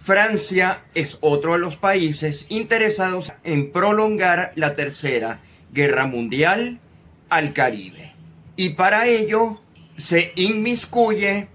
Francia es otro de los países interesados en prolongar la Tercera Guerra Mundial al Caribe. Y para ello se inmiscuye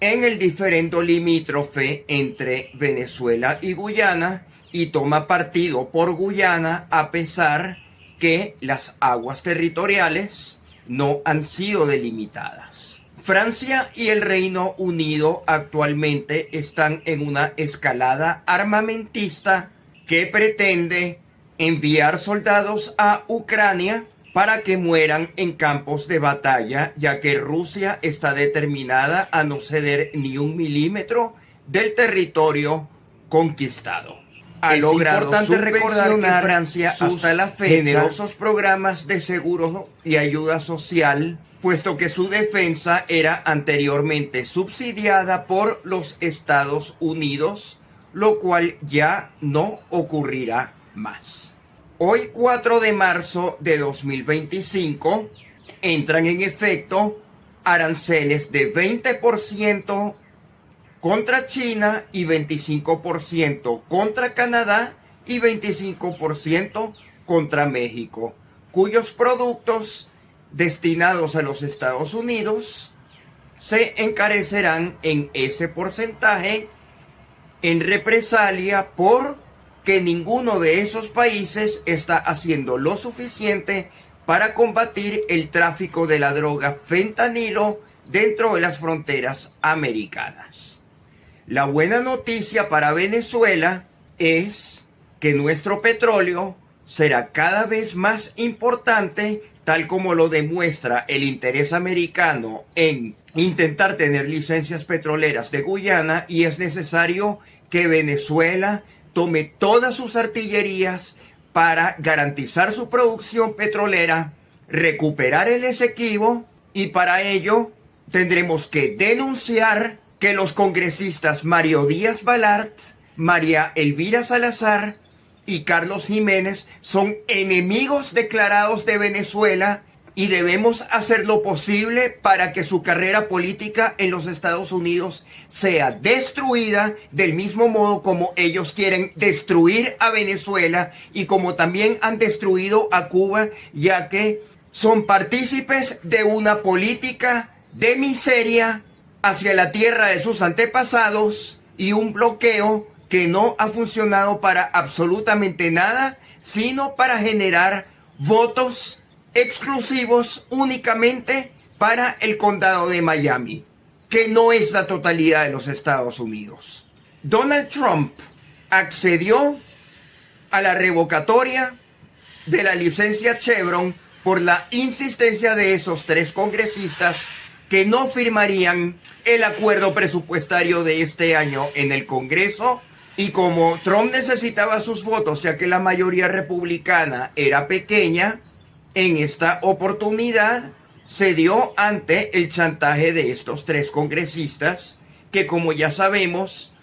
en el diferendo limítrofe entre Venezuela y Guyana y toma partido por Guyana a pesar que las aguas territoriales no han sido delimitadas. Francia y el Reino Unido actualmente están en una escalada armamentista que pretende enviar soldados a Ucrania para que mueran en campos de batalla, ya que Rusia está determinada a no ceder ni 1 milímetro del territorio conquistado. Es importante recordar que Francia hasta la fecha generosos programas de seguro y ayuda social, puesto que su defensa era anteriormente subsidiada por los Estados Unidos, lo cual ya no ocurrirá más. Hoy, 4 de marzo de 2025, entran en efecto aranceles de 20% contra China y 25% contra Canadá y 25% contra México, cuyos productos destinados a los Estados Unidos se encarecerán en ese porcentaje en represalia por que ninguno de esos países está haciendo lo suficiente para combatir el tráfico de la droga fentanilo dentro de las fronteras americanas. La buena noticia para Venezuela es que nuestro petróleo será cada vez más importante, tal como lo demuestra el interés americano en intentar tener licencias petroleras de Guyana, y es necesario que Venezuela tome todas sus artillerías para garantizar su producción petrolera, recuperar el Esequibo, y para ello tendremos que denunciar que los congresistas Mario Díaz Balart, María Elvira Salazar y Carlos Jiménez son enemigos declarados de Venezuela, y debemos hacer lo posible para que su carrera política en los Estados Unidos sea destruida, del mismo modo como ellos quieren destruir a Venezuela y como también han destruido a Cuba, ya que son partícipes de una política de miseria hacia la tierra de sus antepasados y un bloqueo que no ha funcionado para absolutamente nada, sino para generar votos exclusivos únicamente para el condado de Miami, que no es la totalidad de los Estados Unidos. Donald Trump accedió a la revocatoria de la licencia Chevron por la insistencia de esos 3 congresistas que no firmarían el acuerdo presupuestario de este año en el Congreso, y como Trump necesitaba sus votos, ya que la mayoría republicana era pequeña, en esta oportunidad se dio ante el chantaje de estos 3 congresistas que, como ya sabemos,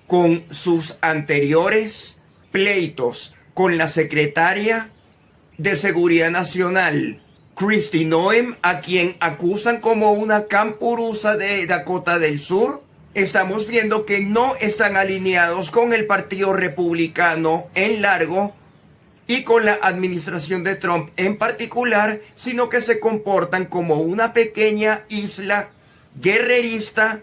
con sus anteriores pleitos con la secretaria de Seguridad Nacional, Kristi Noem, a quien acusan como una campurusa de Dakota del Sur, estamos viendo que no están alineados con el Partido Republicano en largo y con la administración de Trump en particular, sino que se comportan como una pequeña isla guerrerista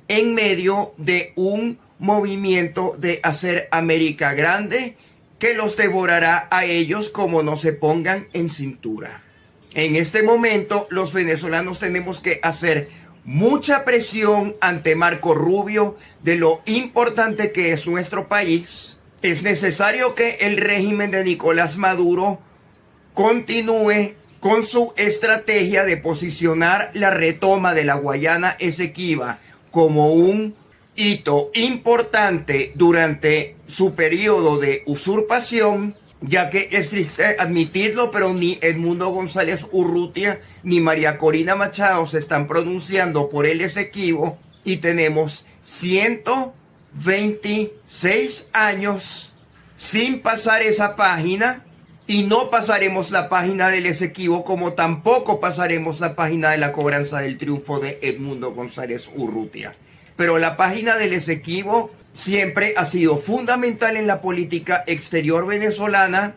en medio de un movimiento de hacer América grande que los devorará a ellos como no se pongan en cintura. En este momento, los venezolanos tenemos que hacer mucha presión ante Marco Rubio de lo importante que es nuestro país. Es necesario que el régimen de Nicolás Maduro continúe con su estrategia de posicionar la retoma de la Guayana Esequiba como un hito importante durante su periodo de usurpación, ya que es triste admitirlo, pero ni Edmundo González Urrutia ni María Corina Machado se están pronunciando por el Esequibo, y tenemos 126 años sin pasar esa página, y no pasaremos la página del Esequibo, como tampoco pasaremos la página de la cobranza del triunfo de Edmundo González Urrutia. Pero la página del Esequibo siempre ha sido fundamental en la política exterior venezolana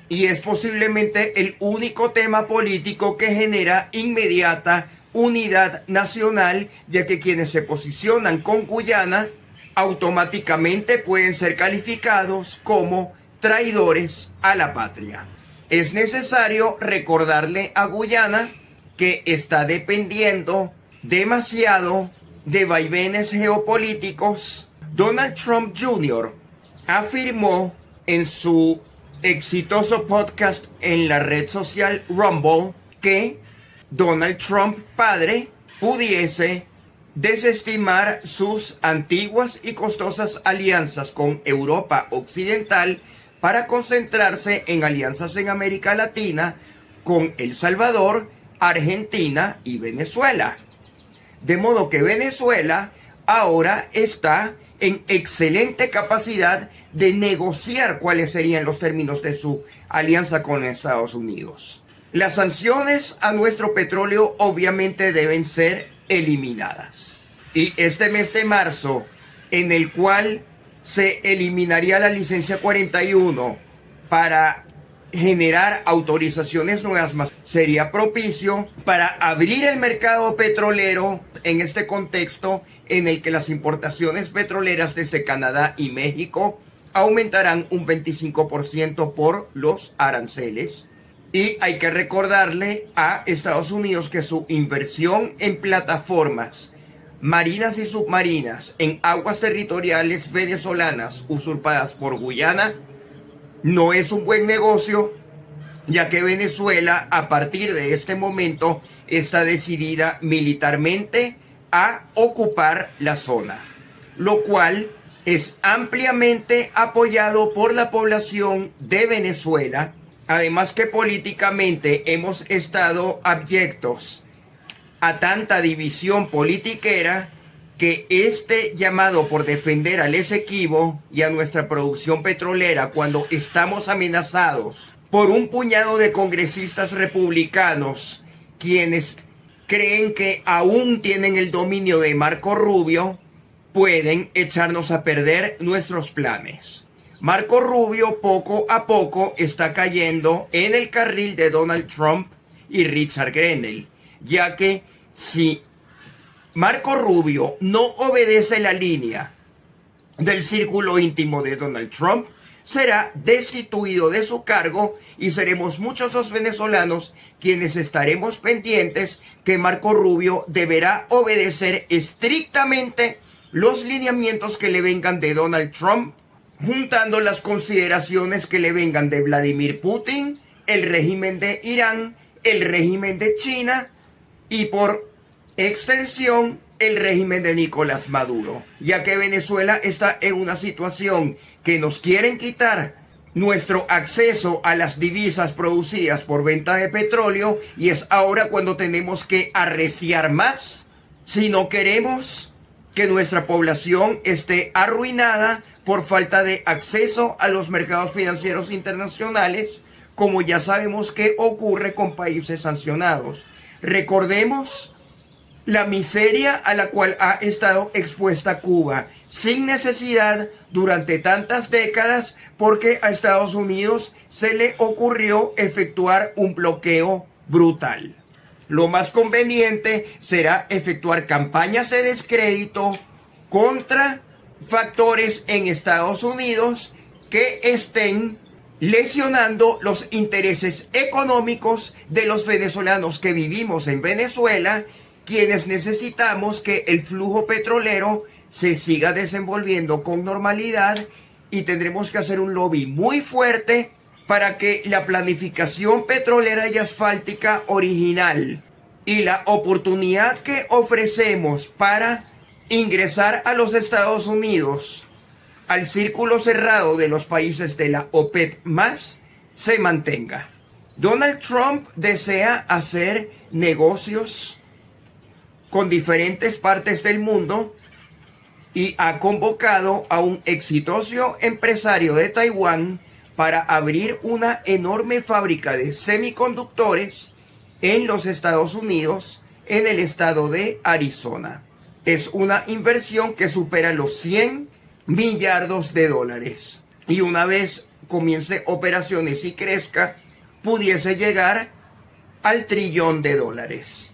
y es posiblemente el único tema político que genera inmediata unidad nacional, ya que quienes se posicionan con Guyana automáticamente pueden ser calificados como traidores a la patria. Es necesario recordarle a Guyana que está dependiendo demasiado de vaivenes geopolíticos. Donald Trump Jr. afirmó en su exitoso podcast en la red social Rumble que Donald Trump padre pudiese desestimar sus antiguas y costosas alianzas con Europa Occidental para concentrarse en alianzas en América Latina con El Salvador, Argentina y Venezuela. De modo que Venezuela ahora está en excelente capacidad de negociar cuáles serían los términos de su alianza con Estados Unidos. Las sanciones a nuestro petróleo obviamente deben ser eliminadas. Y este mes de marzo, en el cual se eliminaría la licencia 41 para generar autorizaciones nuevas más, sería propicio para abrir el mercado petrolero en este contexto en el que las importaciones petroleras desde Canadá y México aumentarán un 25% por los aranceles. Y hay que recordarle a Estados Unidos que su inversión en plataformas marinas y submarinas en aguas territoriales venezolanas usurpadas por Guyana no es un buen negocio, ya que Venezuela a partir de este momento está decidida militarmente a ocupar la zona, lo cual es ampliamente apoyado por la población de Venezuela. Además que políticamente hemos estado abyectos a tanta división politiquera que este llamado por defender al Esequibo y a nuestra producción petrolera cuando estamos amenazados por un puñado de congresistas republicanos quienes creen que aún tienen el dominio de Marco Rubio, pueden echarnos a perder nuestros planes. Marco Rubio poco a poco está cayendo en el carril de Donald Trump y Richard Grenell, ya que si Marco Rubio no obedece la línea del círculo íntimo de Donald Trump, será destituido de su cargo y seremos muchos los venezolanos quienes estaremos pendientes que Marco Rubio deberá obedecer estrictamente los lineamientos que le vengan de Donald Trump, juntando las consideraciones que le vengan de Vladimir Putin, el régimen de Irán, el régimen de China y por extensión el régimen de Nicolás Maduro, ya que Venezuela está en una situación que nos quieren quitar nuestro acceso a las divisas producidas por venta de petróleo y es ahora cuando tenemos que arreciar más si no queremos que nuestra población esté arruinada por falta de acceso a los mercados financieros internacionales, como ya sabemos que ocurre con países sancionados. Recordemos la miseria a la cual ha estado expuesta Cuba sin necesidad durante tantas décadas porque a Estados Unidos se le ocurrió efectuar un bloqueo brutal. Lo más conveniente será efectuar campañas de descrédito contra factores en Estados Unidos que estén lesionando los intereses económicos de los venezolanos que vivimos en Venezuela, quienes necesitamos que el flujo petrolero se siga desenvolviendo con normalidad y tendremos que hacer un lobby muy fuerte para que la planificación petrolera y asfáltica original y la oportunidad que ofrecemos para ingresar a los Estados Unidos al círculo cerrado de los países de la OPEP más se mantenga. Donald Trump desea hacer negocios con diferentes partes del mundo y ha convocado a un exitoso empresario de Taiwán para abrir una enorme fábrica de semiconductores en los Estados Unidos, en el estado de Arizona. Es una inversión que supera los $100 millardos de dólares. Y una vez comience operaciones y crezca, pudiese llegar al trillón de dólares.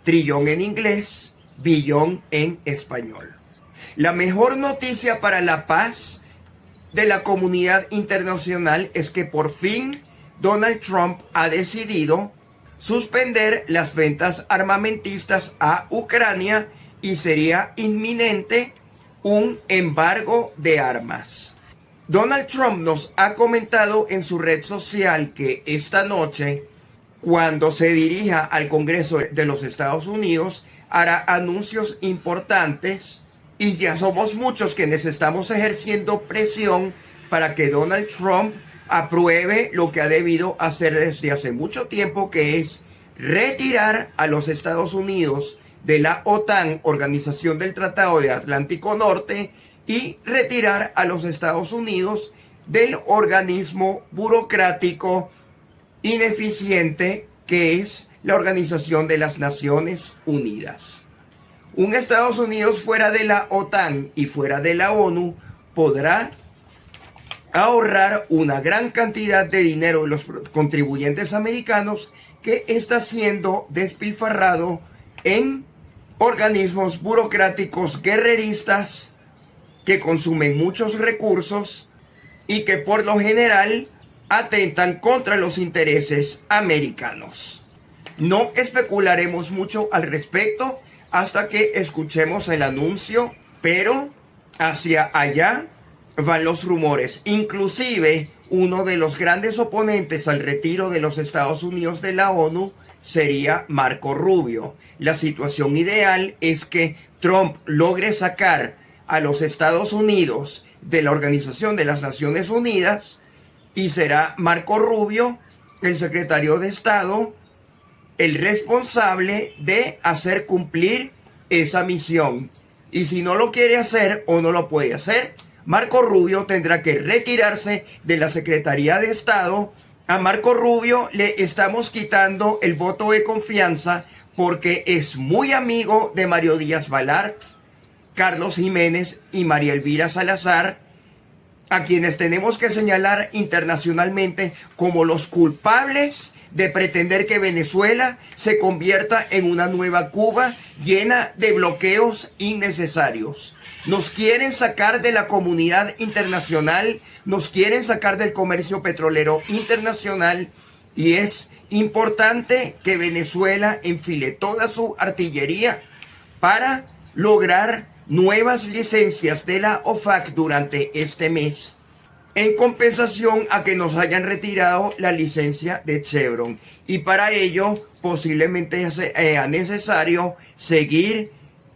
Trillón en inglés, billón en español. La mejor noticia para la paz de la comunidad internacional es que por fin Donald Trump ha decidido suspender las ventas armamentistas a Ucrania y sería inminente un embargo de armas. Donald Trump nos ha comentado en su red social que esta noche, cuando se dirija al Congreso de los Estados Unidos, hará anuncios importantes y ya somos muchos quienes estamos ejerciendo presión para que Donald Trump apruebe lo que ha debido hacer desde hace mucho tiempo, que es retirar a los Estados Unidos de la OTAN, Organización del Tratado de Atlántico Norte, y retirar a los Estados Unidos del organismo burocrático ineficiente que es la Organización de las Naciones Unidas. Un Estados Unidos fuera de la OTAN y fuera de la ONU podrá ahorrar una gran cantidad de dinero de los contribuyentes americanos que está siendo despilfarrado en organismos burocráticos guerreristas que consumen muchos recursos y que por lo general atentan contra los intereses americanos. No especularemos mucho al respecto hasta que escuchemos el anuncio, pero hacia allá van los rumores. Inclusive uno de los grandes oponentes al retiro de los Estados Unidos de la ONU sería Marco Rubio. La situación ideal es que Trump logre sacar a los Estados Unidos de la Organización de las Naciones Unidas y será Marco Rubio, el secretario de Estado, el responsable de hacer cumplir esa misión. Y si no lo quiere hacer o no lo puede hacer, Marco Rubio tendrá que retirarse de la Secretaría de Estado. A Marco Rubio le estamos quitando el voto de confianza porque es muy amigo de Mario Díaz Balart, Carlos Jiménez y María Elvira Salazar, a quienes tenemos que señalar internacionalmente como los culpables de pretender que Venezuela se convierta en una nueva Cuba llena de bloqueos innecesarios. Nos quieren sacar de la comunidad internacional, nos quieren sacar del comercio petrolero internacional y es importante que Venezuela enfile toda su artillería para lograr nuevas licencias de la OFAC durante este mes, en compensación a que nos hayan retirado la licencia de Chevron. Y para ello posiblemente sea necesario seguir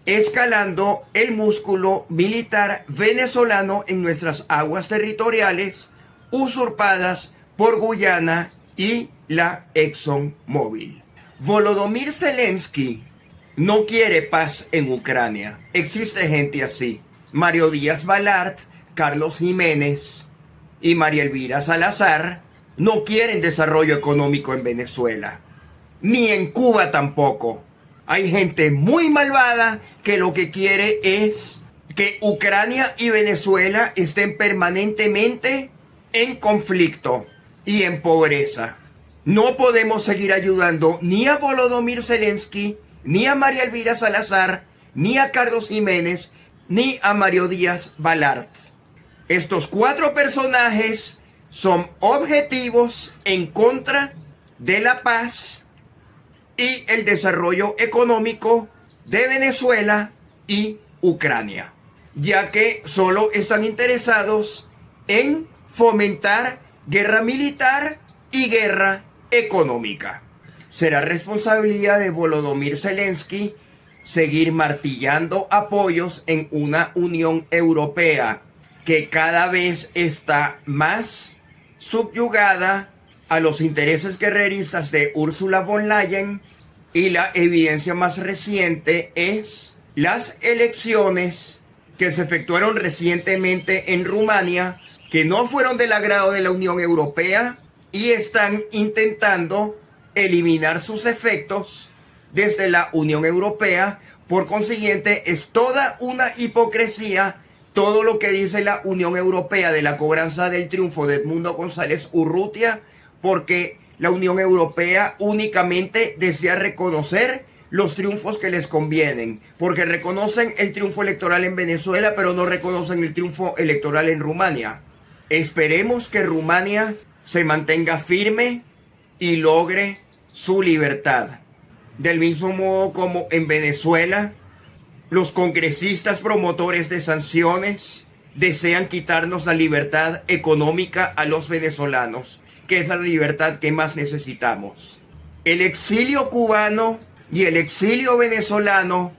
escalando el músculo militar venezolano en nuestras aguas territoriales usurpadas por Guyana y la ExxonMobil. Volodymyr Zelensky no quiere paz en Ucrania. Existe gente así. Mario Díaz Balart, Carlos Jiménez y María Elvira Salazar no quieren desarrollo económico en Venezuela. Ni en Cuba tampoco. Hay gente muy malvada que lo que quiere es que Ucrania y Venezuela estén permanentemente en conflicto y en pobreza. No podemos seguir ayudando ni a Volodymyr Zelensky, ni a María Elvira Salazar, ni a Carlos Jiménez, ni a Mario Díaz Balart. Estos cuatro personajes son objetivos en contra de la paz y el desarrollo económico de Venezuela y Ucrania, ya que solo están interesados en fomentar guerra militar y guerra económica. Será responsabilidad de Volodymyr Zelensky seguir martillando apoyos en una Unión Europea que cada vez está más subyugada a los intereses guerreristas de Ursula von Leyen, y la evidencia más reciente es las elecciones que se efectuaron recientemente en Rumania, que no fueron del agrado de la Unión Europea y están intentando eliminar sus efectos desde la Unión Europea. Por consiguiente, es toda una hipocresía todo lo que dice la Unión Europea de la cobranza del triunfo de Edmundo González Urrutia, porque la Unión Europea únicamente desea reconocer los triunfos que les convienen, porque reconocen el triunfo electoral en Venezuela, pero no reconocen el triunfo electoral en Rumania. Esperemos que Rumania se mantenga firme y logre su libertad. Del mismo modo como en Venezuela, los congresistas promotores de sanciones desean quitarnos la libertad económica a los venezolanos, que es la libertad que más necesitamos. El exilio cubano y el exilio venezolano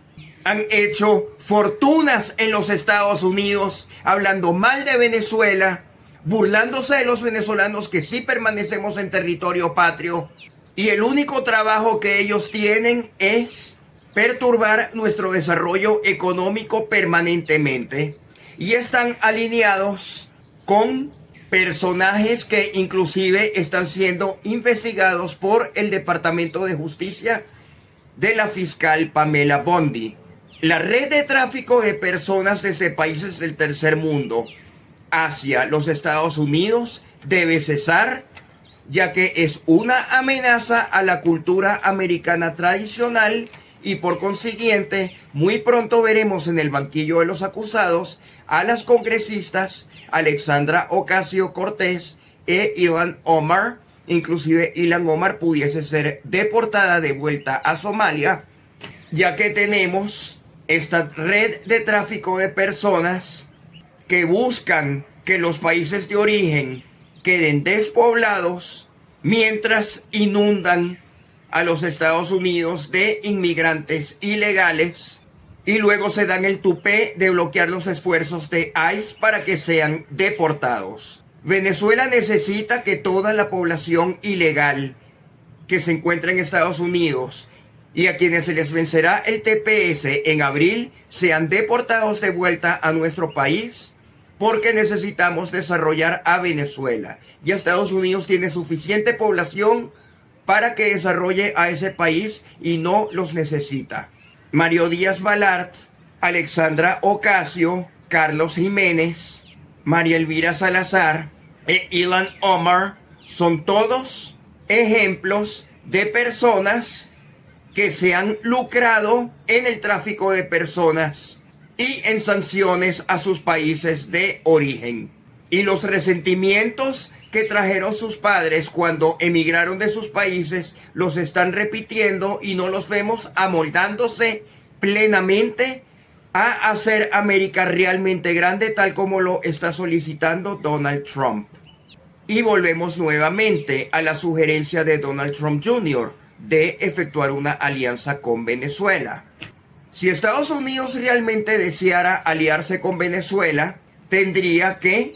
han hecho fortunas en los Estados Unidos, hablando mal de Venezuela, burlándose de los venezolanos que sí permanecemos en territorio patrio, y el único trabajo que ellos tienen es perturbar nuestro desarrollo económico permanentemente, y están alineados con personajes que inclusive están siendo investigados por el Departamento de Justicia de la fiscal Pamela Bondi. La red de tráfico de personas desde países del tercer mundo hacia los Estados Unidos debe cesar, ya que es una amenaza a la cultura americana tradicional, y por consiguiente muy pronto veremos en el banquillo de los acusados a las congresistas Alexandra Ocasio-Cortez e Ilhan Omar. Inclusive Ilhan Omar pudiese ser deportada de vuelta a Somalia, ya que tenemos esta red de tráfico de personas que buscan que los países de origen queden despoblados mientras inundan a los Estados Unidos de inmigrantes ilegales, y luego se dan el tupé de bloquear los esfuerzos de ICE para que sean deportados. Venezuela necesita que toda la población ilegal que se encuentra en Estados Unidos y a quienes se les vencerá el TPS en abril sean deportados de vuelta a nuestro país, porque necesitamos desarrollar a Venezuela. Y Estados Unidos tiene suficiente población para que desarrolle a ese país y no los necesita. Mario Díaz Balart, Alexandra Ocasio, Carlos Jiménez, María Elvira Salazar e Ilhan Omar son todos ejemplos de personas que se han lucrado en el tráfico de personas y en sanciones a sus países de origen. Y los resentimientos que trajeron sus padres cuando emigraron de sus países los están repitiendo, y no los vemos amoldándose plenamente a hacer América realmente grande, tal como lo está solicitando Donald Trump. Y volvemos nuevamente a la sugerencia de Donald Trump Jr. de efectuar una alianza con Venezuela. Si Estados Unidos realmente deseara aliarse con Venezuela, tendría que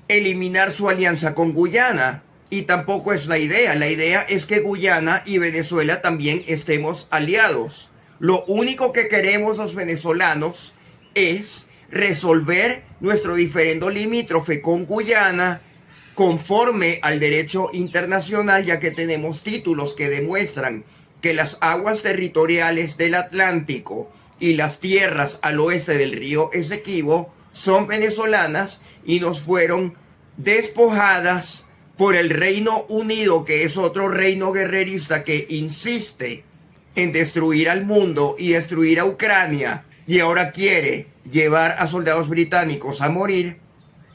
eliminar su alianza con Guyana, y tampoco es la idea. La idea es que Guyana y Venezuela también estemos aliados. Lo único que queremos los venezolanos es resolver nuestro diferendo limítrofe con Guyana conforme al derecho internacional, ya que tenemos títulos que demuestran que las aguas territoriales del Atlántico y las tierras al oeste del río Esequibo son venezolanas y nos fueron despojadas por el Reino Unido, que es otro reino guerrerista que insiste en destruir al mundo y destruir a Ucrania, y ahora quiere llevar a soldados británicos a morir.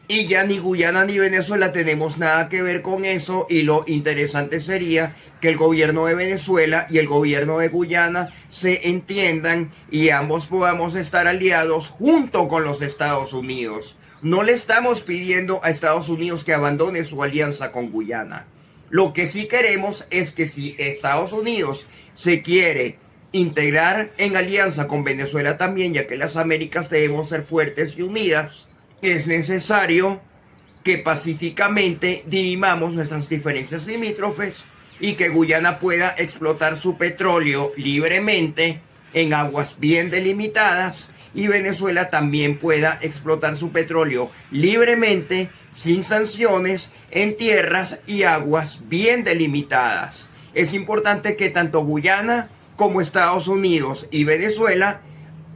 Y ya ni Guyana ni Venezuela tenemos nada que ver con eso, y lo interesante sería que el gobierno de Venezuela y el gobierno de Guyana se entiendan y ambos podamos estar aliados junto con los Estados Unidos. No le estamos pidiendo a Estados Unidos que abandone su alianza con Guyana. Lo que sí queremos es que si Estados Unidos se quiere integrar en alianza con Venezuela también, ya que las Américas debemos ser fuertes y unidas, es necesario que pacíficamente dirimamos nuestras diferencias limítrofes y que Guyana pueda explotar su petróleo libremente en aguas bien delimitadas, y Venezuela también pueda explotar su petróleo libremente, sin sanciones, en tierras y aguas bien delimitadas. Es importante que tanto Guyana como Estados Unidos y Venezuela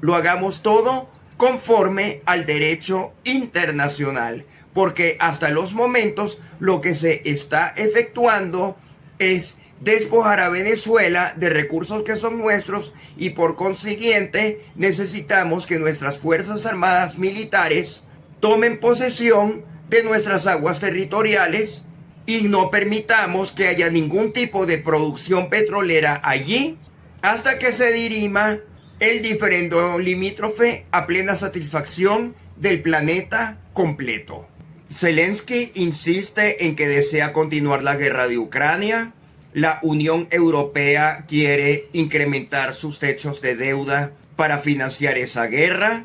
lo hagamos todo conforme al derecho internacional, porque hasta los momentos lo que se está efectuando es despojar a Venezuela de recursos que son nuestros, y por consiguiente necesitamos que nuestras Fuerzas Armadas militares tomen posesión de nuestras aguas territoriales y no permitamos que haya ningún tipo de producción petrolera allí hasta que se dirima el diferendo limítrofe a plena satisfacción del planeta completo. Zelensky insiste en que desea continuar la guerra de Ucrania. La Unión Europea quiere incrementar sus techos de deuda para financiar esa guerra.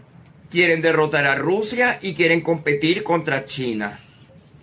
Quieren derrotar a Rusia y quieren competir contra China.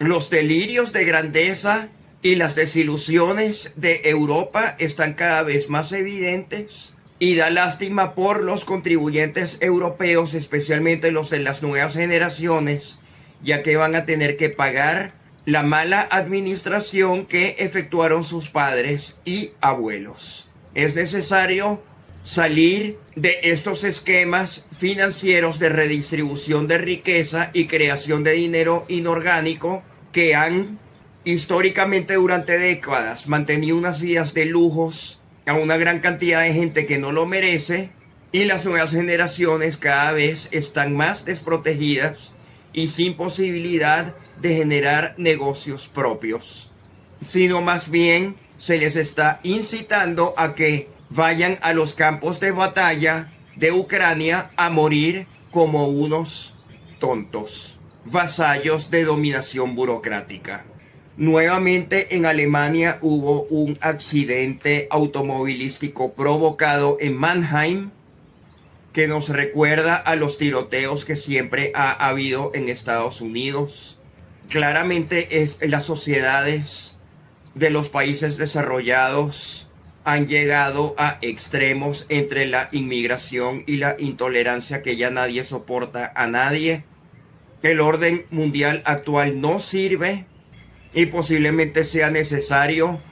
Los delirios de grandeza y las desilusiones de Europa están cada vez más evidentes, y da lástima por los contribuyentes europeos, especialmente los de las nuevas generaciones, ya que van a tener que pagar la mala administración que efectuaron sus padres y abuelos. Es necesario salir de estos esquemas financieros de redistribución de riqueza y creación de dinero inorgánico que han históricamente durante décadas mantenido unas vidas de lujos a una gran cantidad de gente que no lo merece, y las nuevas generaciones cada vez están más desprotegidas y sin posibilidad de generar negocios propios, sino más bien se les está incitando a que vayan a los campos de batalla de Ucrania a morir como unos tontos, vasallos de dominación burocrática. Nuevamente en Alemania hubo un accidente automovilístico provocado en Mannheim que nos recuerda a los tiroteos que siempre ha habido en Estados Unidos. Claramente las sociedades de los países desarrollados han llegado a extremos entre la inmigración y la intolerancia, que ya nadie soporta a nadie. El orden mundial actual no sirve y posiblemente sea necesario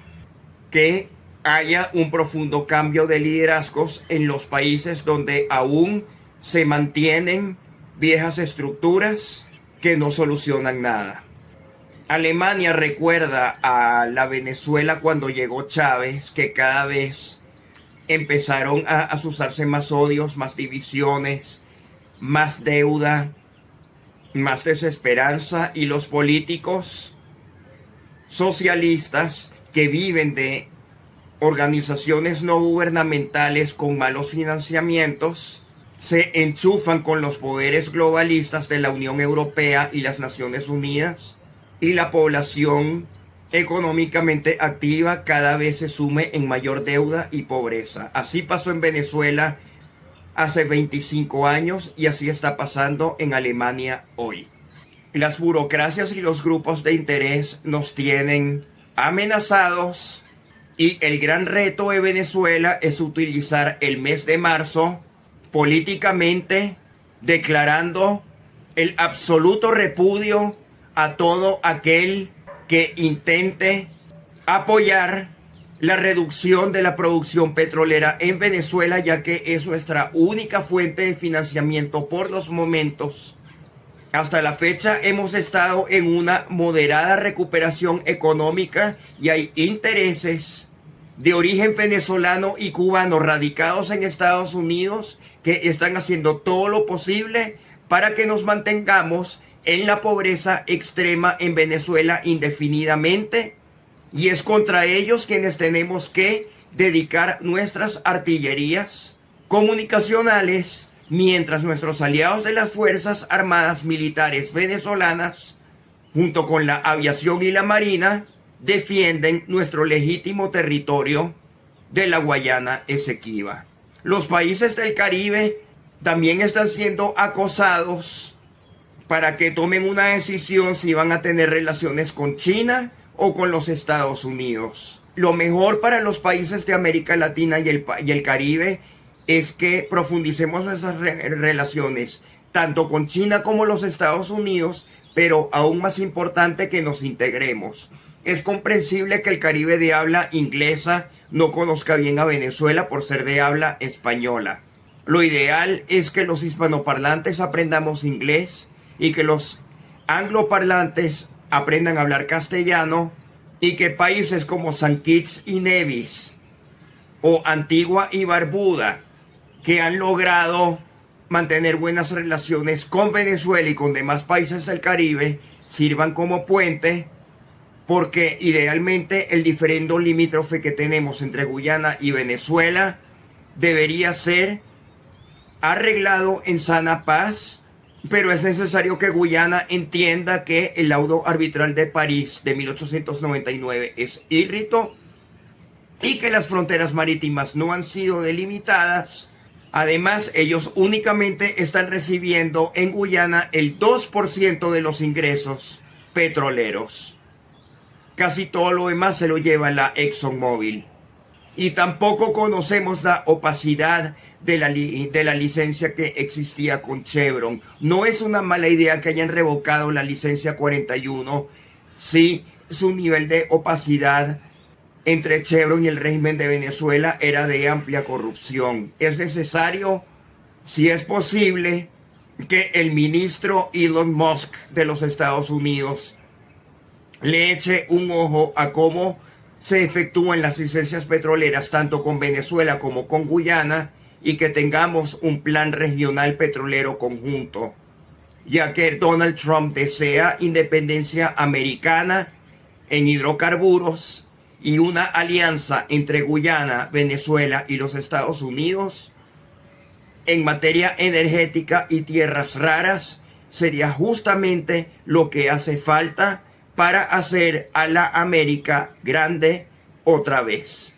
que haya un profundo cambio de liderazgos en los países donde aún se mantienen viejas estructuras que no solucionan nada. Alemania recuerda a la Venezuela cuando llegó Chávez, que cada vez empezaron a asusarse más odios, más divisiones, más deuda, más desesperanza, y los políticos socialistas que viven de organizaciones no gubernamentales con malos financiamientos se enchufan con los poderes globalistas de la Unión Europea y las Naciones Unidas, y la población económicamente activa cada vez se sume en mayor deuda y pobreza. Así pasó en Venezuela hace 25 años y así está pasando en Alemania hoy. Las burocracias y los grupos de interés nos tienen amenazados, y el gran reto de Venezuela es utilizar el mes de marzo políticamente, declarando el absoluto repudio a todo aquel que intente apoyar la reducción de la producción petrolera en Venezuela, ya que es nuestra única fuente de financiamiento por los momentos. Hasta la fecha hemos estado en una moderada recuperación económica y hay intereses de origen venezolano y cubano radicados en Estados Unidos que están haciendo todo lo posible para que nos mantengamos en la pobreza extrema en Venezuela indefinidamente, y es contra ellos quienes tenemos que dedicar nuestras artillerías comunicacionales, mientras nuestros aliados de las Fuerzas Armadas Militares venezolanas, junto con la aviación y la marina, defienden nuestro legítimo territorio de la Guayana Esequiba. Los países del Caribe también están siendo acosados para que tomen una decisión si van a tener relaciones con China o con los Estados Unidos. Lo mejor para los países de América Latina y el Caribe es que profundicemos nuestras relaciones tanto con China como los Estados Unidos, pero aún más importante, que nos integremos. Es comprensible que el Caribe de habla inglesa no conozca bien a Venezuela por ser de habla española. Lo ideal es que los hispanoparlantes aprendamos inglés y que los angloparlantes aprendan a hablar castellano, y que países como San Kitts y Nevis o Antigua y Barbuda, que han logrado mantener buenas relaciones con Venezuela y con demás países del Caribe, sirvan como puente, porque idealmente el diferendo limítrofe que tenemos entre Guyana y Venezuela debería ser arreglado en sana paz, pero es necesario que Guyana entienda que el laudo arbitral de París de 1899 es írrito y que las fronteras marítimas no han sido delimitadas. Además, ellos únicamente están recibiendo en Guyana el 2% de los ingresos petroleros. Casi todo lo demás se lo lleva la ExxonMobil. Y tampoco conocemos la opacidad de la licencia que existía con Chevron. No es una mala idea que hayan revocado la licencia 41. Sí, su nivel de opacidad entre Chevron y el régimen de Venezuela era de amplia corrupción. Es necesario, si es posible, que el ministro Elon Musk de los Estados Unidos le eche un ojo a cómo se efectúan las licencias petroleras tanto con Venezuela como con Guyana, y que tengamos un plan regional petrolero conjunto, ya que Donald Trump desea independencia americana en hidrocarburos y una alianza entre Guyana, Venezuela y los Estados Unidos en materia energética y tierras raras sería justamente lo que hace falta para hacer a la América grande otra vez.